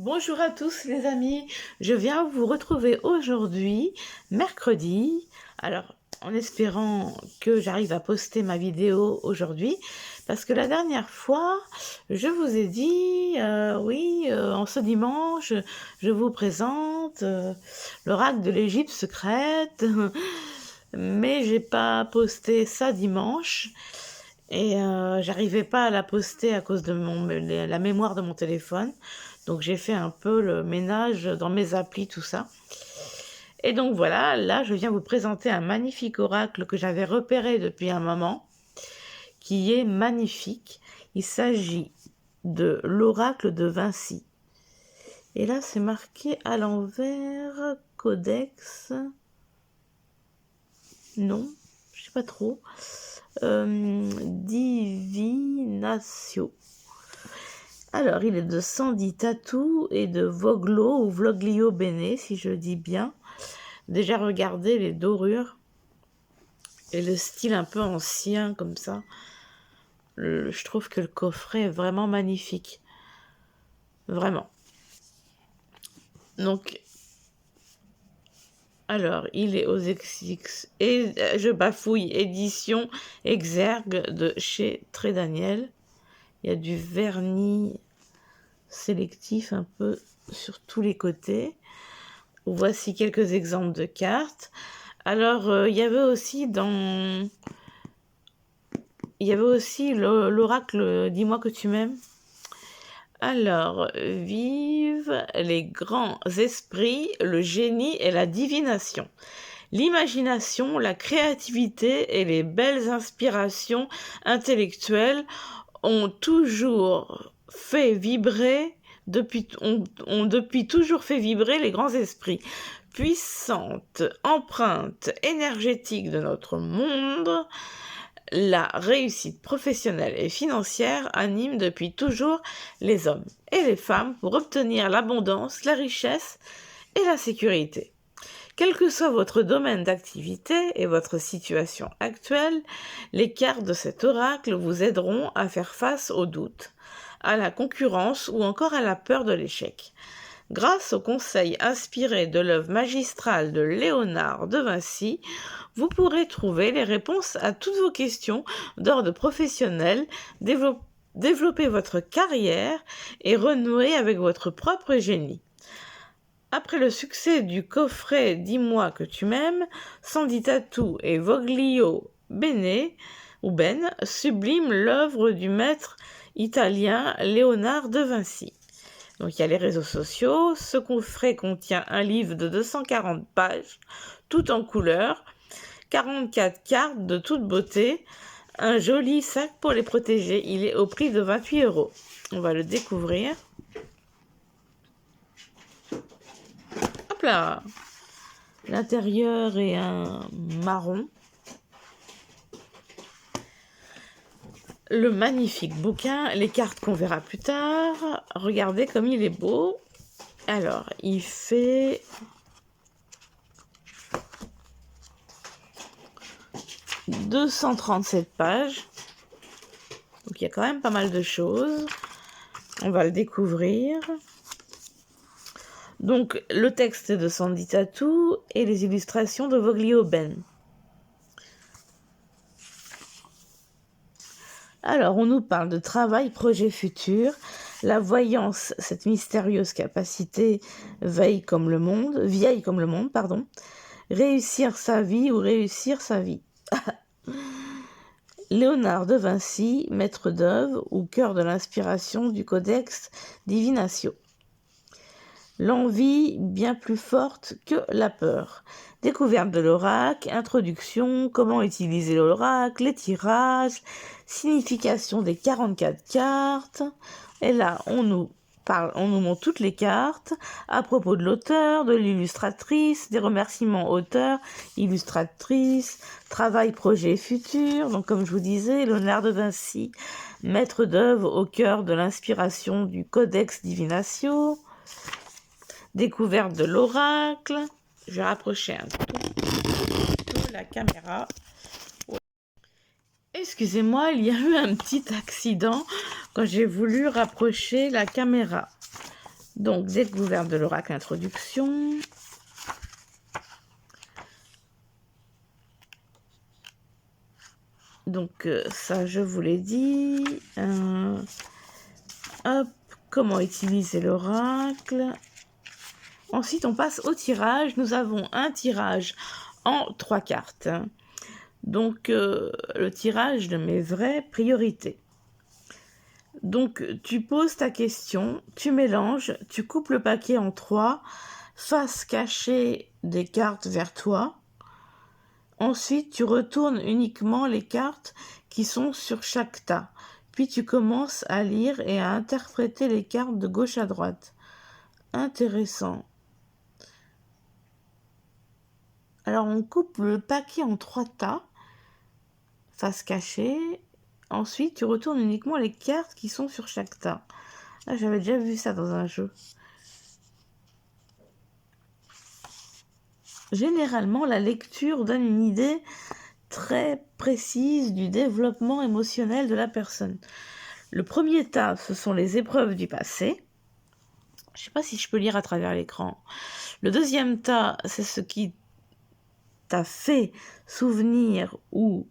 Bonjour à tous les amis, je viens vous retrouver aujourd'hui, mercredi, alors en espérant que j'arrive à poster ma vidéo aujourd'hui, parce que la dernière fois, je vous ai dit, en ce dimanche, je vous présente l'oracle de l'Égypte secrète, mais j'ai pas posté ça dimanche. Et j'arrivais pas à la poster à cause de la mémoire de mon téléphone. Donc j'ai fait un peu le ménage dans mes applis, tout ça. Et donc voilà, là je viens vous présenter un magnifique oracle que j'avais repéré depuis un moment, qui est magnifique. Il s'agit de l'oracle de Vinci. Et là c'est marqué à l'envers, codex. Non, je sais pas trop. Divinatio. Alors, il est de Sandy Tattoo et de Voglo ou Vloglio Bene, si je dis bien. Déjà, regardez les dorures et le style un peu ancien, comme ça. Je trouve que le coffret est vraiment magnifique. Vraiment. Donc, alors, il est aux XX et je bafouille, édition Exergue de chez Très Daniel. Il y a du vernis sélectif un peu sur tous les côtés. Voici quelques exemples de cartes. Alors, il y avait aussi l'oracle Dis-moi que tu m'aimes. Alors, vive les grands esprits, le génie et la divination. L'imagination, la créativité et les belles inspirations intellectuelles ont toujours fait vibrer ont depuis toujours fait vibrer les grands esprits. Puissante empreinte énergétique de notre monde, la réussite professionnelle et financière anime depuis toujours les hommes et les femmes pour obtenir l'abondance, la richesse et la sécurité. Quel que soit votre domaine d'activité et votre situation actuelle, les cartes de cet oracle vous aideront à faire face aux doutes, à la concurrence ou encore à la peur de l'échec. Grâce aux conseils inspirés de l'œuvre magistrale de Léonard de Vinci, vous pourrez trouver les réponses à toutes vos questions d'ordre professionnel, développer votre carrière et renouer avec votre propre génie. Après le succès du coffret Dis-moi que tu m'aimes, Sandy Tattoo et Voglio Bene subliment l'œuvre du maître italien Léonard de Vinci. Donc il y a les réseaux sociaux. Ce coffret contient un livre de 240 pages, tout en couleur, 44 cartes de toute beauté, un joli sac pour les protéger. Il est au prix de 28 €. On va le découvrir. Hop là! L'intérieur est un marron. Le magnifique bouquin, les cartes qu'on verra plus tard. Regardez comme il est beau. Alors, il fait 237 pages. Donc, il y a quand même pas mal de choses. On va le découvrir. Donc, le texte de Sandy Tattoo et les illustrations de Voglio Ben. Alors, on nous parle de travail, projet futur. La voyance, cette mystérieuse capacité, vieille comme le monde, pardon. Réussir sa vie ou réussir sa vie. Léonard de Vinci, maître d'œuvre ou cœur de l'inspiration du Codex Divinatio. L'envie bien plus forte que la peur. Découverte de l'oracle, introduction, comment utiliser l'oracle, les tirages, signification des 44 cartes. Et là, on nous montre toutes les cartes à propos de l'auteur, de l'illustratrice, des remerciements auteurs, illustratrice, travail, projet futur. Donc, comme je vous disais, Léonard de Vinci, maître d'œuvre au cœur de l'inspiration du Codex Divinatio. Découverte de l'oracle. Je vais rapprocher un tout petit peu la caméra. Excusez-moi, il y a eu un petit accident quand j'ai voulu rapprocher la caméra. Donc, découverte de l'oracle introduction. Donc, ça, je vous l'ai dit. Hop, comment utiliser l'oracle. Ensuite, on passe au tirage. Nous avons un tirage en 3 cartes. Donc, le tirage de mes vraies priorités. Donc, tu poses ta question, tu mélanges, tu coupes le paquet en 3, face cachée des cartes vers toi. Ensuite, tu retournes uniquement les cartes qui sont sur chaque tas. Puis, tu commences à lire et à interpréter les cartes de gauche à droite. Intéressant. Alors, on coupe le paquet en 3 tas, face cachée. Ensuite, tu retournes uniquement les cartes qui sont sur chaque tas. Ah, j'avais déjà vu ça dans un jeu. Généralement, la lecture donne une idée très précise du développement émotionnel de la personne. Le premier tas, ce sont les épreuves du passé. Je ne sais pas si je peux lire à travers l'écran. Le deuxième tas, c'est ce qui t'a fait souvenir ou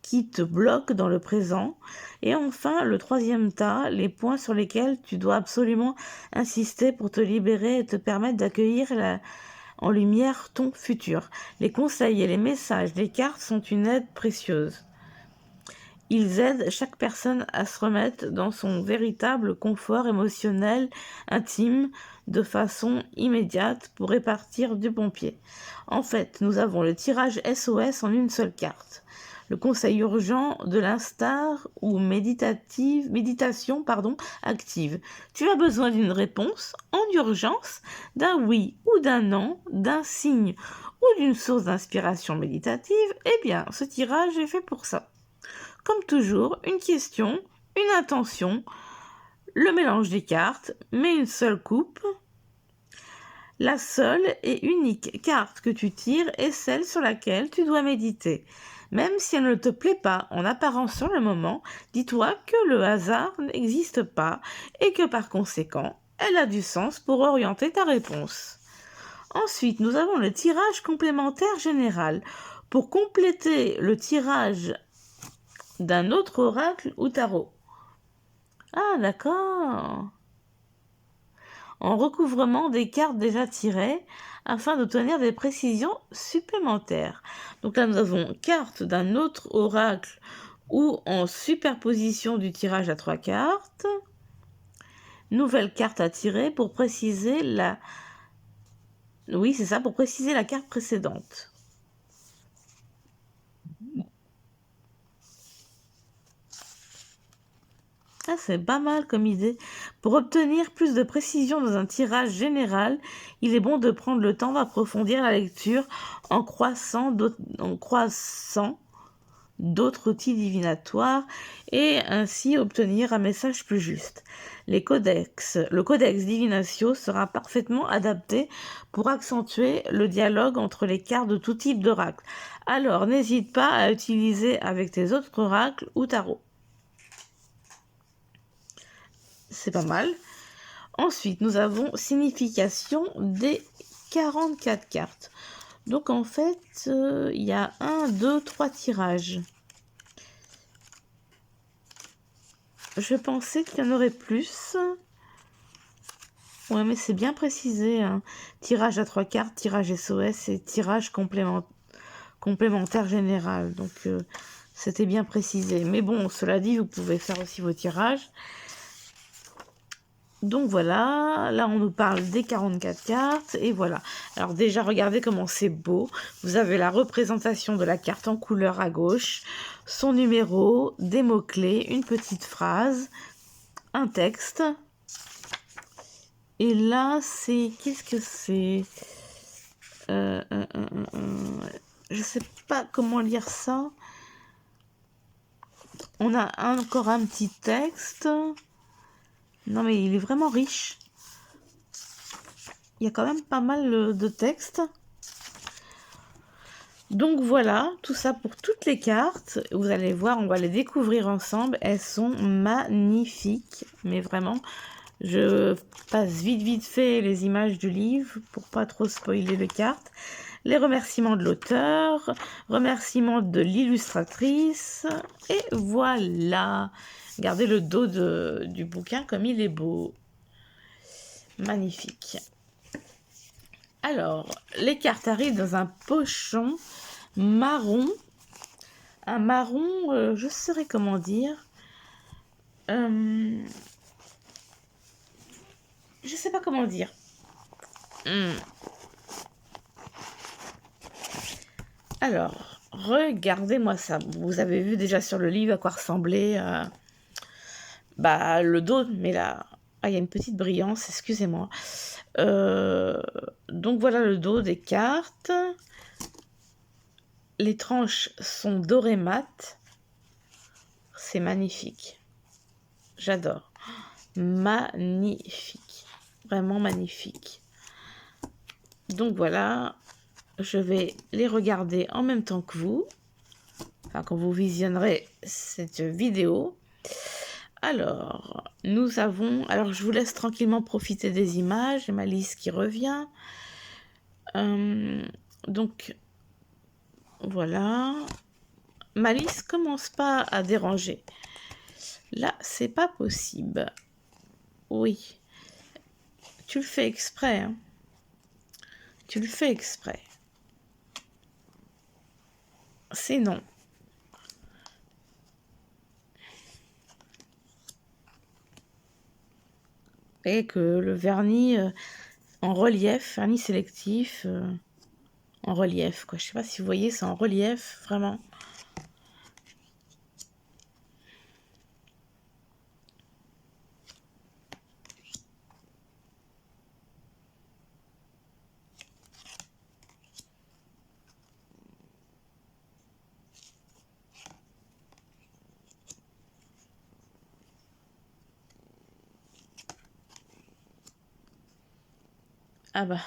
qui te bloque dans le présent. Et enfin, le troisième tas, les points sur lesquels tu dois absolument insister pour te libérer et te permettre d'accueillir en lumière ton futur. Les conseils et les messages des cartes sont une aide précieuse. Ils aident chaque personne à se remettre dans son véritable confort émotionnel intime de façon immédiate pour répartir du bon pied. En fait, nous avons le tirage SOS en une seule carte. Le conseil urgent de l'instar ou méditation active. Tu as besoin d'une réponse en urgence, d'un oui ou d'un non, d'un signe ou d'une source d'inspiration méditative. Eh bien, ce tirage est fait pour ça. Comme toujours, une question, une intention, le mélange des cartes, mais une seule coupe. La seule et unique carte que tu tires est celle sur laquelle tu dois méditer. Même si elle ne te plaît pas en apparence sur le moment, dis-toi que le hasard n'existe pas et que par conséquent, elle a du sens pour orienter ta réponse. Ensuite, nous avons le tirage complémentaire général. Pour compléter le tirage d'un autre oracle ou tarot. Ah, d'accord. En recouvrement des cartes déjà tirées afin d'obtenir des précisions supplémentaires. Donc là, nous avons carte d'un autre oracle ou en superposition du tirage à 3 cartes. Nouvelle carte à tirer pour préciser la... Oui, c'est ça, pour préciser la carte précédente. Ah, c'est pas mal comme idée. Pour obtenir plus de précision dans un tirage général, il est bon de prendre le temps d'approfondir la lecture en croisant d'autres outils divinatoires et ainsi obtenir un message plus juste. Le codex Divinatio sera parfaitement adapté pour accentuer le dialogue entre les cartes de tout type d'oracle. Alors, n'hésite pas à utiliser avec tes autres oracles ou tarots. C'est pas mal. Ensuite, nous avons signification des 44 cartes. Donc, en fait, il y a 1, 2, 3 tirages. Je pensais qu'il y en aurait plus. Ouais, mais c'est bien précisé. Hein. Tirage à 3 cartes, tirage SOS et tirage complémentaire général. Donc, c'était bien précisé. Mais bon, cela dit, vous pouvez faire aussi vos tirages. Donc voilà, là on nous parle des 44 cartes et voilà. Alors déjà regardez comment c'est beau. Vous avez la représentation de la carte en couleur à gauche, son numéro, des mots-clés, une petite phrase, un texte. Et là c'est... Qu'est-ce que c'est Je sais pas comment lire ça. On a encore un petit texte. Non, mais il est vraiment riche. Il y a quand même pas mal de texte. Donc voilà, tout ça pour toutes les cartes. Vous allez voir, on va les découvrir ensemble. Elles sont magnifiques. Mais vraiment, Je passe vite fait les images du livre pour pas trop spoiler les cartes. Les remerciements de l'auteur, remerciements de l'illustratrice, et voilà. Regardez le dos du bouquin comme il est beau. Magnifique. Alors, les cartes arrivent dans un pochon marron. Un marron, je saurais comment dire. Je sais pas comment dire. Alors, regardez-moi ça. Vous avez vu déjà sur le livre à quoi ressemblait le dos, mais là, il y a une petite brillance, excusez-moi. Donc voilà le dos des cartes. Les tranches sont dorées mat. C'est magnifique. J'adore. Magnifique. Vraiment magnifique. Donc voilà, je vais les regarder en même temps que vous. Enfin, quand vous visionnerez cette vidéo. Alors, nous avons... Alors, je vous laisse tranquillement profiter des images. J'ai ma liste qui revient. Donc, voilà. Ma liste commence pas à déranger. Là, c'est pas possible. Oui. Tu le fais exprès, hein. Tu le fais exprès. C'est non. Et que le vernis en relief, vernis sélectif en relief, quoi. Je sais pas si vous voyez, c'est en relief, vraiment. Ah bah,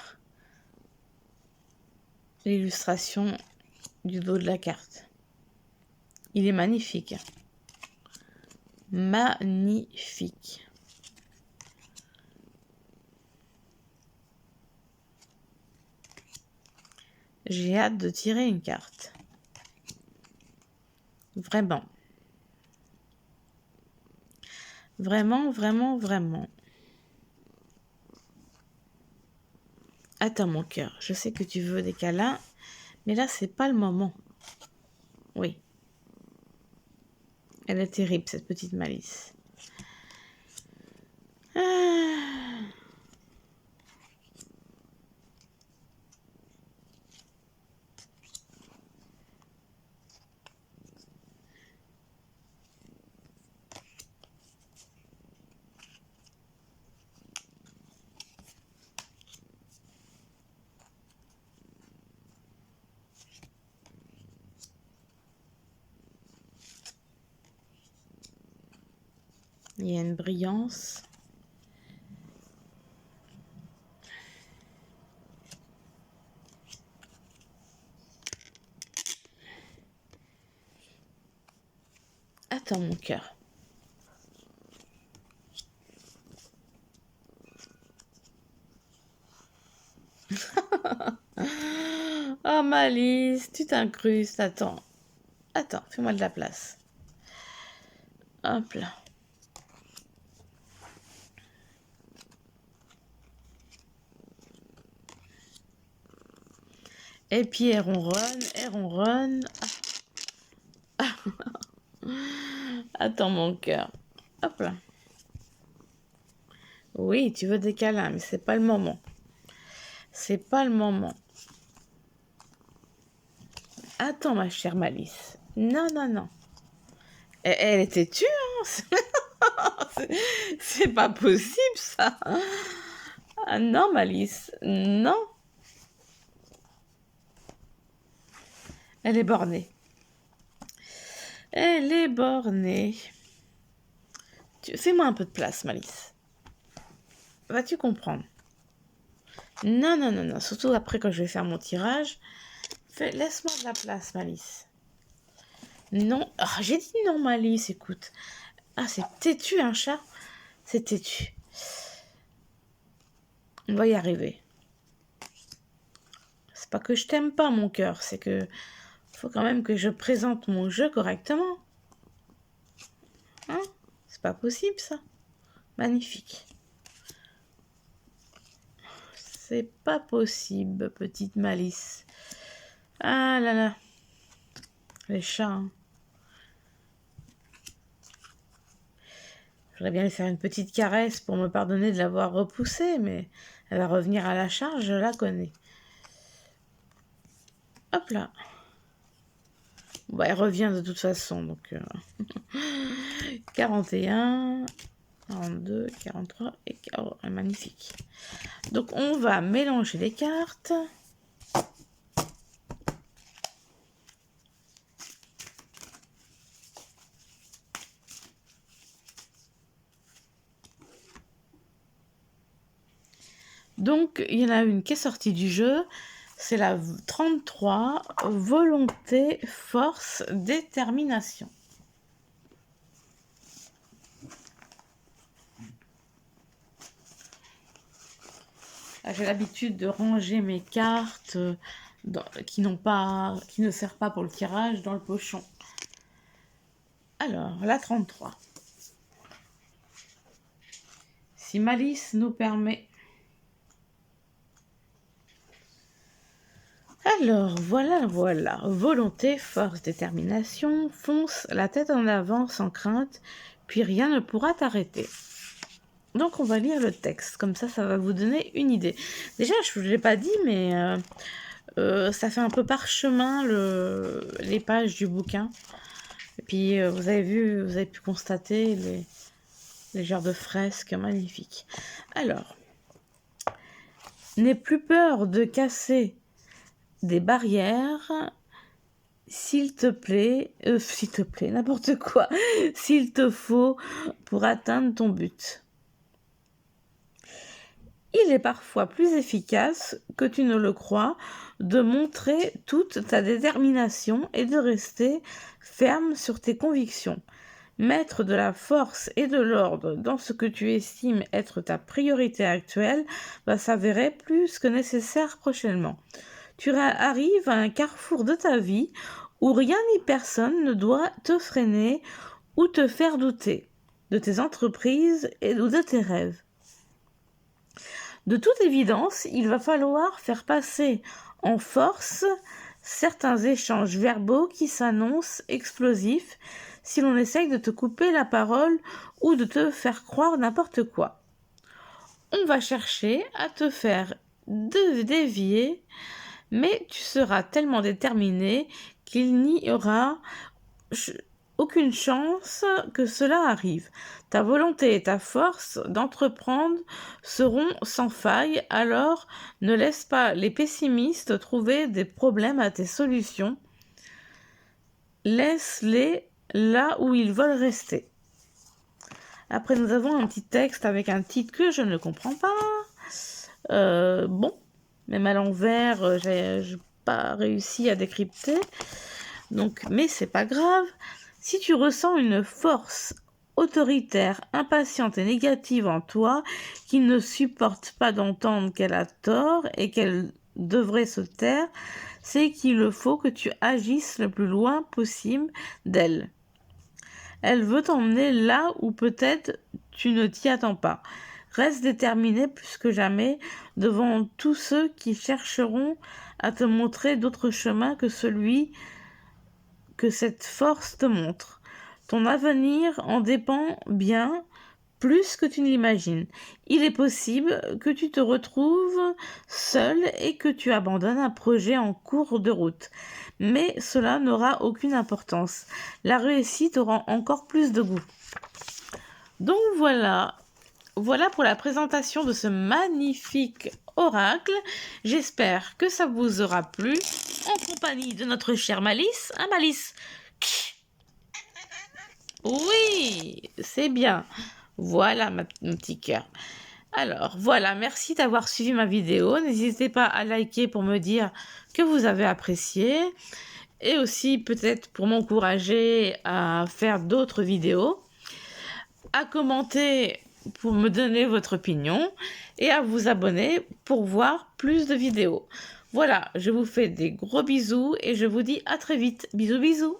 l'illustration du dos de la carte. Il est magnifique. Magnifique. J'ai hâte de tirer une carte. Vraiment. Vraiment, vraiment, vraiment. Attends mon cœur, je sais que tu veux des câlins, mais là c'est pas le moment. Oui. Elle est terrible cette petite Malice. Ah. Il y a une brillance. Attends mon cœur. Oh Malice, tu t'incrustes. Attends. Attends, fais-moi de la place. Hop là. Et puis elle ronronne, elle ronronne. Ah. Attends mon cœur. Hop là. Oui, tu veux des câlins, mais c'est pas le moment. C'est pas le moment. Attends ma chère Malice. Non, non, non. Elle était tue, hein. C'est pas possible ça. Ah non Malice, non. Elle est bornée. Elle est bornée. Fais-moi un peu de place, Malice. Vas-tu comprendre? Non, non, non, non. Surtout après quand je vais faire mon tirage. Laisse-moi de la place, Malice. Non. Oh, j'ai dit non, Malice, écoute. Ah, c'est têtu, un chat. C'est têtu. On va y arriver. C'est pas que je t'aime pas, mon cœur, c'est que faut quand même que je présente mon jeu correctement. Hein? C'est pas possible, ça. Magnifique. C'est pas possible, petite Malice. Ah là là. Les chats. Hein. J'aurais bien lui faire une petite caresse pour me pardonner de l'avoir repoussée, mais elle va revenir à la charge, je la connais. Hop là. Bon, elle revient de toute façon, donc... 41, 42, 43 et... Oh, magnifique. Donc, on va mélanger les cartes. Donc, il y en a une qui est sortie du jeu. C'est la 33, volonté, force, détermination. J'ai l'habitude de ranger mes cartes qui ne servent pas pour le tirage dans le pochon. Alors, la 33. Si Malice nous permet... Alors, voilà. Volonté, force, détermination, fonce la tête en avant sans crainte, puis rien ne pourra t'arrêter. Donc, on va lire le texte. Comme ça va vous donner une idée. Déjà, je ne vous l'ai pas dit, mais ça fait un peu parchemin les pages du bouquin. Et puis, vous avez pu constater les genres de fresques magnifiques. Alors, n'aie plus peur de casser des barrières, s'il te plaît, n'importe quoi, s'il te faut pour atteindre ton but. Il est parfois plus efficace que tu ne le crois de montrer toute ta détermination et de rester ferme sur tes convictions. Mettre de la force et de l'ordre dans ce que tu estimes être ta priorité actuelle va s'avérer plus que nécessaire prochainement. Tu arrives à un carrefour de ta vie où rien ni personne ne doit te freiner ou te faire douter de tes entreprises ou de tes rêves. De toute évidence, il va falloir faire passer en force certains échanges verbaux qui s'annoncent explosifs si l'on essaye de te couper la parole ou de te faire croire n'importe quoi. On va chercher à te faire dévier, mais tu seras tellement déterminé qu'il n'y aura aucune chance que cela arrive. Ta volonté et ta force d'entreprendre seront sans faille, alors ne laisse pas les pessimistes trouver des problèmes à tes solutions. Laisse-les là où ils veulent rester. Après, nous avons un petit texte avec un titre que je ne comprends pas. Bon, même à l'envers, j'ai pas réussi à décrypter. Donc, mais c'est pas grave. Si tu ressens une force autoritaire, impatiente et négative en toi, qui ne supporte pas d'entendre qu'elle a tort et qu'elle devrait se taire, c'est qu'il faut que tu agisses le plus loin possible d'elle. Elle veut t'emmener là où peut-être tu ne t'y attends pas. Reste déterminé plus que jamais devant tous ceux qui chercheront à te montrer d'autres chemins que celui que cette force te montre. Ton avenir en dépend bien plus que tu ne l'imagines. Il est possible que tu te retrouves seul et que tu abandonnes un projet en cours de route. Mais cela n'aura aucune importance. La réussite aura encore plus de goût. Donc voilà pour la présentation de ce magnifique oracle. J'espère que ça vous aura plu en compagnie de notre chère Malice. Hein, Malice? Oui, c'est bien. Voilà mon petit cœur. Alors voilà, merci d'avoir suivi ma vidéo. N'hésitez pas à liker pour me dire que vous avez apprécié et aussi peut-être pour m'encourager à faire d'autres vidéos. À commenter pour me donner votre opinion et à vous abonner pour voir plus de vidéos. Voilà, je vous fais des gros bisous et je vous dis à très vite. Bisous bisous.